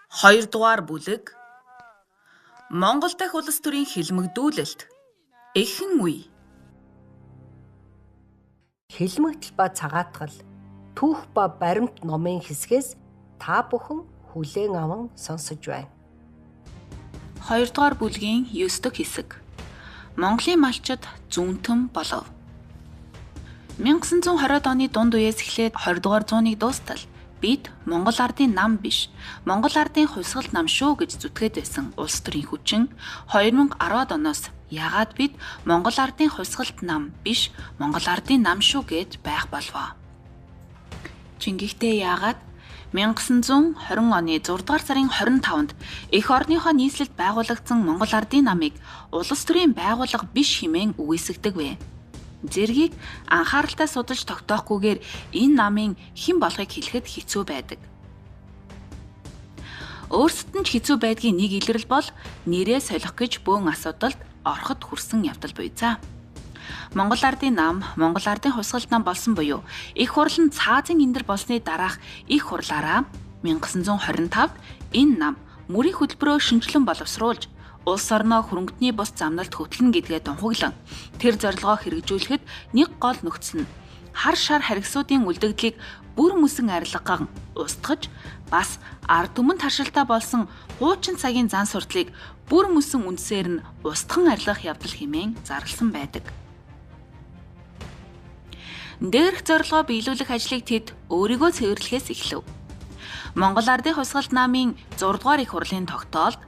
Хоёрдугаар бүлэг Монгол дахь улс төрийн хэлмэгдүүлэлт эхэн үе. Хэлмэгдэл ба цагаатгал түүх ба баримт номын хэсгээс та бүхэн хүлээн аван сонсож байна. Хоёрдугаар бүлгийн 9 дахь хэсэг. Монголын малчид зүүнтэн болов. 1920-ад оны дунд үеэс эхлээд 20 дугаар зууны дуустал бид Монгол ардын нам биш, Монгол ардын хувьсгалт нам шүү гэж зүтгээд байсан улс төрийн хүчин 2010-ад оноос яагаад бид Монгол ардын хувьсгалт нам биш, Монгол ардын нам шүү гэж байх болов. Чингихтэй яагаад 1920 оны 6 дугаар сарын 25-нд эх орныхоо нийслэлд байгуулагдсан Монгол ардын намыг улс төрийн байгууллага биш хэмээн үгүйсгдэг вэ? Зэргийг анхааралтай судалж тогтоохгүйгээр энэ намын хэн болохыг хэлэхэд хэцүү байдаг. Өөрсдөд нь ч хэцүү байдгийн нэг илрэл бол нэрээ солих гэж бөөн асуудалд ороход хүрсэн явдал буй за. Монгол ардын нам, Монгол ардын хувьсгалт нам болсон буюу их хурл нь цаазын эндэр болсны дараах их хурлаараа 1925-д энэ нам мөрийн хөтөлбөрөөр шинжилэн боловсруулж улс орноо хөрөнгөний бус замналд хөтлөнө гэдгээ тунхаглан тэр зорилгоо хэрэгжүүлэхэд нэг гол нөхцөл нь хар шар харгисуудын үлдэгдлийг бүр мөсөн арилган устгаж бас ард түмэнд харшилтай болсон хуучин цагийн зан сурталыг бүр мөсөн үндсээр нь устган арилгах явдал хэмээн зарласан байдаг. Дээрх зорилгоо биелүүлэх ажлыг тэд өөрийгөө цэвэрлэхээс эхлэв. Монгол ардын хувьсгалт намын 6 дугаар их хурлын тогтоолд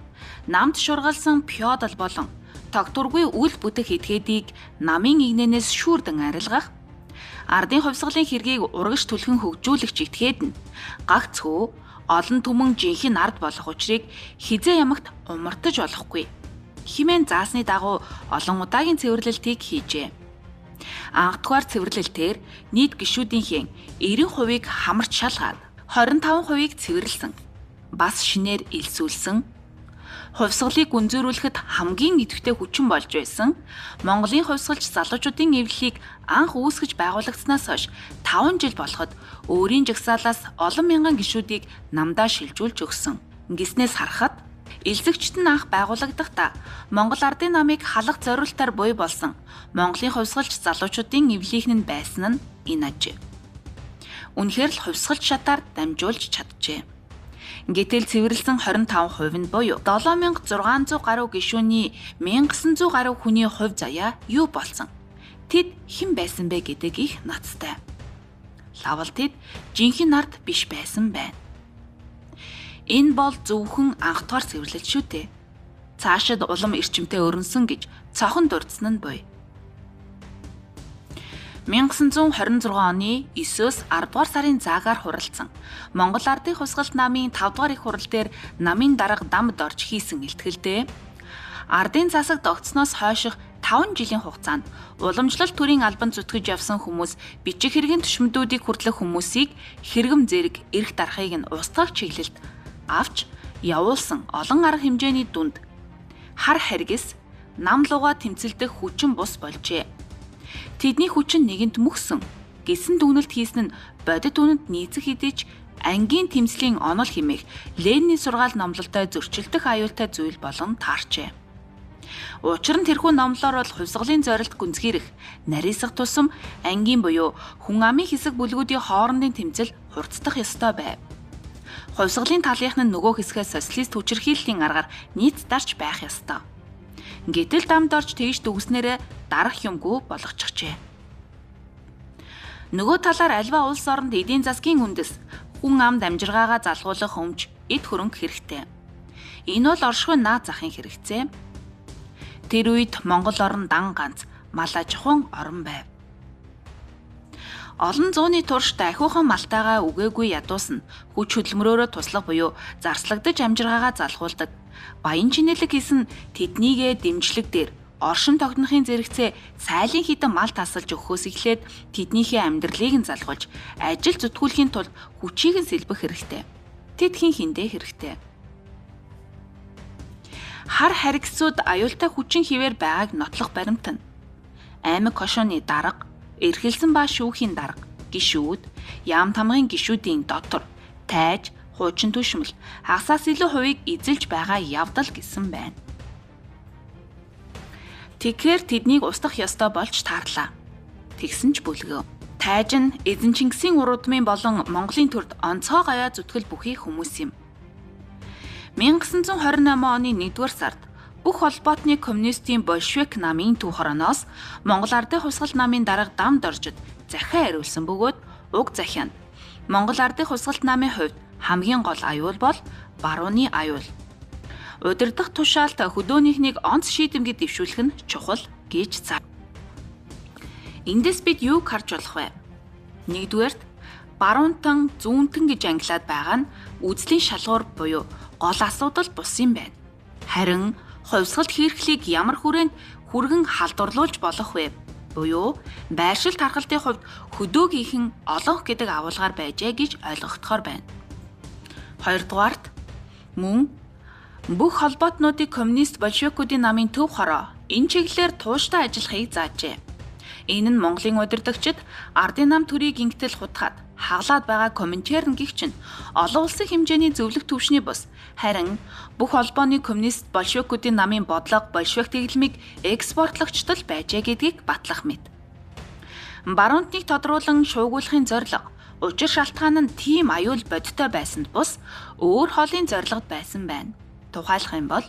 намд шургалсан феодал болон тогтургүй үйл бүтэх этгээдийг намын игнэнээс шүүрдэн арилгах, ардын хувьсгалын хэргийг урагш түлхэн хөгжүүлэх этгээд нь гагцхүү олон түмэн жинхэнэ ард болох учрыг хизээ ямагт умартаж болохгүй хэмээн заасны дагуу олон удаагийн цэвэрлэлтийг хийжээ. Анхдугаар цэвэрлэлтээр нийт гишүүдийнхэн 90%-ийг хамарч шалгаад 25%-ийг цэвэрлсэн. Бас шинээр илсүүлсэн. Хувьсгалыг гүнзгийрүүлэхэд хамгийн идэвхтэй хүчин болж байсан Монголын хувьсгалч залуучуудын эвлэлийг анх үүсгэж байгуулагдсанаас хойш 5 жил болоход өөрийн жагсаалаас олон мянган гишүүдийг намдаа шилжүүлж өгсөн. Ингэснээс харахад элзэгчд нь анх байгуулагдахдаа Монгол ардын намыг халах зориултаар буй болсон Монголын хувьсгалч залуучуудын эвлэлийнх нь байсан нь энэ аж. Үнэхээр л хувьсгалч шатаар дамжуулж чаджээ. Гэтэл цэвэрлсэн 25% нь буюу 7600 гаруй гишүүний 1900 гаруй хүний хувь заяа юу болсон? Тэд хэн байсан бэ гэдэг их нацтай. Лавал тэд жинхэнэ ард биш байсан байна. Энэ бол зөвхөн анх дугаар цэвэрлэл шүү дээ. Цаашид улам эрчимтэй өрнсөн гэж цохон дурдсан нь буй. 1926 оны 9-өөс 10 дугаар сарын заагаар хуралдсан Монгол ардын хувьсгалт намын 5 дугаар их хурал дээр намын дарга дамд орж хийсэн илтгэлдээ ардын засаг тогтсноос хойших 5 жилийн хугацаанд уламжлалт төрийн албан зүтгэж явсан хүмүүс бичих хэргийн төшмөдүүдийг хүртлэх хүмүүсийг хэрэгм зэрэг эрх дарахыг нь устгах чиглэлд авч явуулсан олон арга хэмжээний дүнд хар харгис нам луга тэмцэлдэх хүчин бус болжээ. Тэдний хүчин нэгэнт мөхсөн. Гисэн дүгнэлт хийсэн нь бодит үнэнд нийцэх хэдий ч ангийн тэмцлийн онол хэмээх Ленинийн сургаал номлолтой зөрчилдөх аюултай зүйл болон таарчээ. Учир нь тэрхүү номлоор бол хувьсгалын зорилт гүнзгийрэх, нарийсах тусам ангийн буюу хүн амын хэсэг бүлгүүдийн хоорондын тэмцэл хурцдах ёстой байв. Хувьсгалын талынх нь нөгөө хэсгээс социалист хүчирхийллийн аргаар нийт дарч байх ёстой. Гэтэл дамд орж тэгж дүгснээрээ дарах юмгүй болгочихжээ. Нөгөө талаар альва улс оронд эдийн засгийн үндэс хүн амд амжиргаагаа залгуулах өмч эд хөрөнгө хэрэгтэй. Энэ бол оршихуй наад захын хэрэгцээ. Тэр үед Монгол орн дан ганц мал аж ахуйн орн байв. Олон зууны турш дахиухан малтайгаа үгээгүй ядуусна хүч хөдөлмөрөөрөө туслах буюу зарслагдаж амжиргаагаа залгуулдаг. Баян чинэлэг хийсэн тэднийгээ дэмжлэг дээр оршин тогтнохын зэрэгцээ сайлын хідэн мал тасалж өгөхөөс эхлээд тэднийхээ амьдралыг нь залгуулж ажил зүтгүүлэхийн тулд хүчийг нь сэлбэх хэрэгтэй. Тэдхийн хиндэ хэрэгтэй. Хар харгисууд аюултай хүчин хിവэр байгааг нотлох баримтана. Аймаг хошооны дарга, эрхэлсэн ба шүүхийн дарга, гишүүд, яам тамгын гишүүдийн дотор, тайж, хуучин түшмэл хагасаас илүү хувийг эзэлж байгаа явдал гэсэн байна. Тэгэхээр тэднийг устгах ёстой болж таарлаа. Тэгсэн ч бүлгөө. Тайж нь эзэн Чингисийн уруудмын болон Монголын төрд онцгой гаяа зүтгэл бүхий хүмүүс юм. 1928 оны 1-р сард бүх холбоотны коммунистийн большевик намын төв хорооноос Монгол Ардын хувьсгал намын дарга Дамд Оржид захиа хариулсан бөгөөд уг захианд Монгол Ардын хувьсгалт намын хувьд хамгийн гол аюул бол барууны аюул. Удирдах тушаалт хөдөөнийхнийг онц шийдэмгид дэвшүүлэх нь чухал гэж зав. Эндээс бид юуг харж болох вэ? Нэгдүгээрт баруунтан зүүнтэн гэж ангилаад байгаа нь үзлийн шалгуур буюу гол асуудал бус юм байна. Харин хувьсгалт хийрхлийг ямар хүрээнд хүргэн халдварлуулж болох вэ? Буюу байршил тархалтын хувьд хөдөөгийнхэн олонх гэдэг агуулгаар байжээ гэж ойлгохдохоор байна. Хоёрдугаарт мөн бүх холбоотнуудыг коммунист большевикуудын намын төв хороо энэ чиглэлээр тууштай ажиллахыг заажээ. Энэ нь Монголын удирдагчид ардын нам төрийг ингэтэл хутгаад хаглаад байгаа Коминтерн гихч нь олон улсын хэмжээний зөвлөх төвшний бус харин бүх холбооны коммунист большевикуудын намын бодлого большевик дэглэмийг экспортлогчдол байжээ гэдгийг батлах мэт. Баруунтныг тодруулан шуугуулахын зорилго учир шалтгаан нь тийм аюул бодтой байсанд бус өөр холын зорилгод байсан байна. Тухайлах юм бол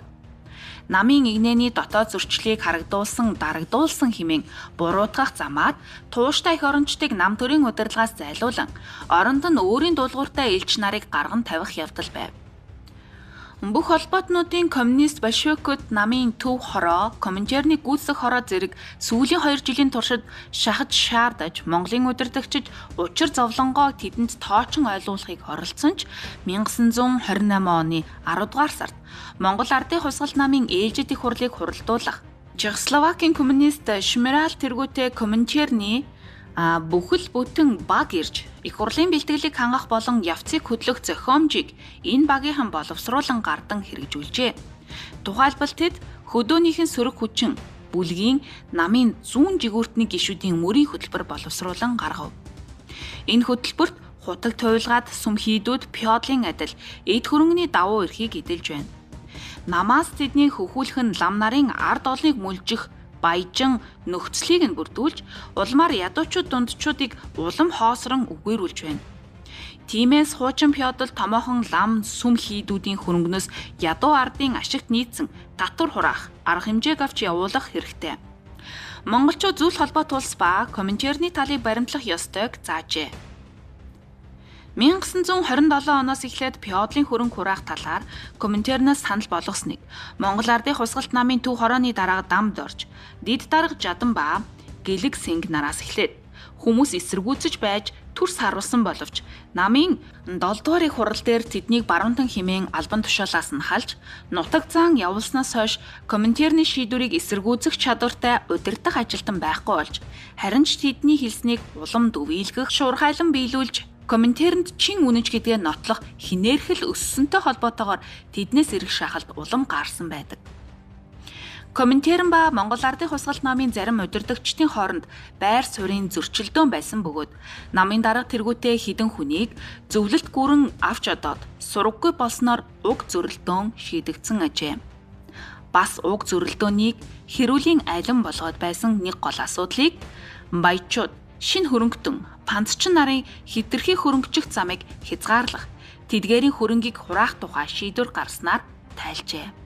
намын игнэний дотоод зөрчлийг харагдуулсан, дарагдуулсан хэмээн буруутгах замаар тууштай их орончдыг нам төрийн удирдлагаас зайлуулан оронд нь өөрийн дуулууртай элч нарыг гарган тавих явдал байв. Бүх холбоотнуудын коммунист большевикууд намын төв хороо, Коминтерны гүйцэх хороо зэрэг сүүлийн 2 жилийн туршид шахаж шаардаж Монголын удирдагчид учир зовлонгоо тэдэнд тоочин ойлгуулахыг оролцсон ч 1928 оны 10 дугаар сард Монгол Ардын хувьсгал намын ээлжид их хурлыг хуралдуулах Чехословакийн коммунист Шмирал тэргүүтээ Коминтерны бүхэл бүтэн баг ирж их хурлын бэлтгэлийг хангах болон явцыг хөдлөх зохиомжийг энэ багийнхан боловсруулан гардан хэрэгжүүлжээ. Тухайлбал тэд хөдөөнийхэн сөрөг хүчин бүлгийн намын зүүн жигүүртний гишүүдийн мөрийн хөтөлбөр боловсруулан гаргав. Энэ хөтөлбөрт хутаг туйлгаад сүм хийдүүд феодлын адил эд хөрөнгөний давуу эрхийг эдэлж байна. Намаас тэдний хөхүүлэх нь лам нарын ард олныг мүлжих баяжин нөхцөлийг нь бүрдүүлж улмаар ядуучууд дундчуудыг улам хоосрон үгээрүүлж байна. Тиймээс хуучин феодал томоохон лам сүм хийдүүдийн хөрөнгнөөс ядуу ардын ашигт нийцсэн татвар хураах арга хэмжээг авч явуулах хэрэгтэй. Монголчууд зүйл холбоот улс ба Коминтерны талыг баримтлах ёстойг заажээ. 1927 оноос эхлээд феодлын хөрөнгө хураах талаар Коминтернаас санал болгосныг Монгол Ардын хувьсгалт намын төв хорооны дарга Дамд Орж, Дид дарга Жадан ба Гэлэг Синг нараас эхлээд хүмүүс эсэргүүцэж байж төрс харуулсан боловч намын 7 дугаар их хурал дээр тэднийг баруунтан хэмээн албан тушаалаас нь халж нутаг заан явуулснаас хойш Коминтерны шийдвэрийг эсэргүүцэх чадвартай удирдах ажилтан байхгүй болж харин ч тэдний хэлснийг улам дүвийлгэх шуурхайлан биелүүлж Коминтернд чин үнэнч гэдгээ нотлох хинээрхэл өссөнтэй холбоотойгоор тэднээс ирэх шахалт улам гарсан байдаг. Коминтерн ба Монгол Ардын хувьсгалт намын зарим удирдагчдын хооронд байр суурийн зөрчилдөөн байсан бөгөөд намын дарга тэргүүтээ хідэн хүнийг зөвлөлт гүрэн авч одоод сураггүй болсноор уг зөрөлдөөн шийдэгдсэн ажээ. Бас уг зөрөлдөөнийг хэрүүлийн алин болгоод байсан нэг гол асуудлыг баячууд шинэ хөрөнгөтөн пандчин нарын хэтэрхий хөрөнгөчих замыг хязгаарлах, тэдгээрийн хөрөнгийг хураах тухай шийдвэр гаргаснаар тайлжээ.